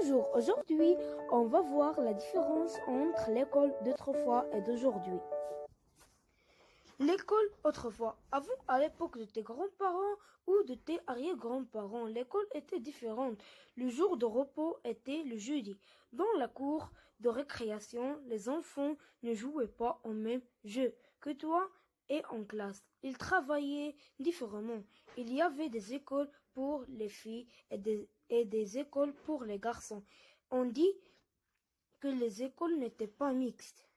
Bonjour, aujourd'hui on va voir la différence entre l'école d'autrefois et d'aujourd'hui. L'école autrefois, avant à l'époque de tes grands-parents ou de tes arrière-grands-parents, l'école était différente. Le jour de repos était le jeudi. Dans la cour de récréation, les enfants ne jouaient pas au même jeu que toi et en classe. Ils travaillaient différemment. Il y avait des écoles pour les filles et des écoles pour les garçons. On dit que les écoles n'étaient pas mixtes.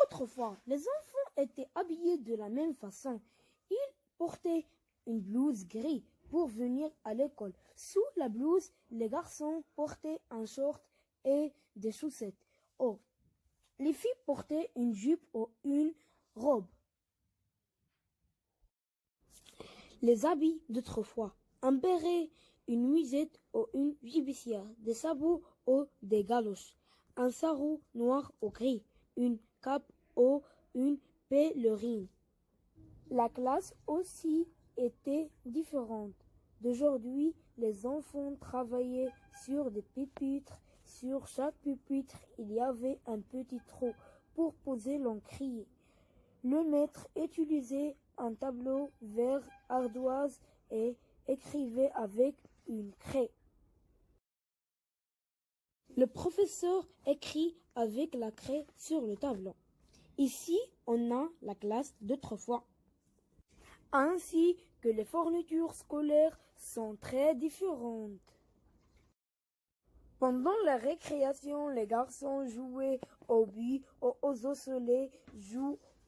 Autrefois, les enfants étaient habillés de la même façon. Ils portaient une blouse grise pour venir à l'école. Sous la blouse, les garçons portaient un short et des chaussettes. Oh, les filles portaient une jupe ou une robe. Les habits d'autrefois, un béret, une nuisette ou une gibissière, des sabots ou des galoches, un sarrau noir ou gris, une cape ou une pèlerine. La classe aussi était différente. D'aujourd'hui, les enfants travaillaient sur des pupitres. Sur chaque pupitre, il y avait un petit trou pour poser l'encrier. Le maître utilisait un tableau vert ardoise et écrivait avec une craie. Le professeur écrit avec la craie sur le tableau. Ici, on a la classe d'autrefois. Ainsi que les fournitures scolaires sont très différentes. Pendant la récréation, les garçons jouaient aux billes ou aux osselets,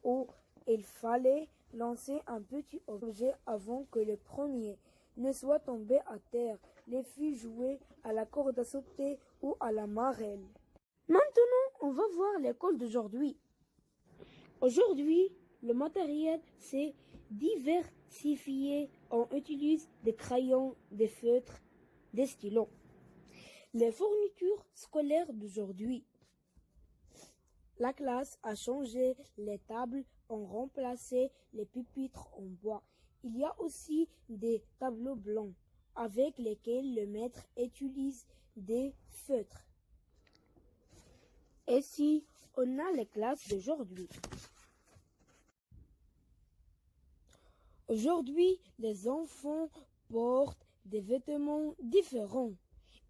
où il fallait lancer un petit objet avant que le premier ne soit tombé à terre. Les filles jouaient à la corde à sauter ou à la marelle. Maintenant, on va voir l'école d'aujourd'hui. Aujourd'hui, le matériel s'est diversifié. On utilise des crayons, des feutres, des stylos. Les fournitures scolaires d'aujourd'hui. La classe a changé, les tables ont remplacé les pupitres en bois. Il y a aussi des tableaux blancs avec lesquels le maître utilise des feutres. Ici, on a les classes d'aujourd'hui. Aujourd'hui, les enfants portent des vêtements différents.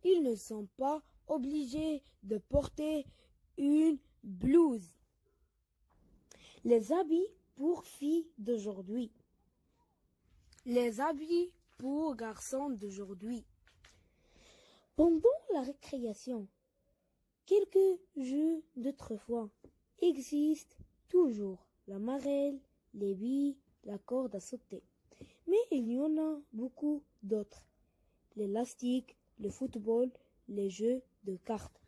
Ils ne sont pas obligés de porter une blouse. Les habits pour filles d'aujourd'hui. Les habits pour garçons d'aujourd'hui. Pendant la récréation, quelques jeux d'autrefois existent toujours. La marelle, les billes, la corde à sauter. Mais il y en a beaucoup d'autres. L'élastique, le football, les jeux de cartes.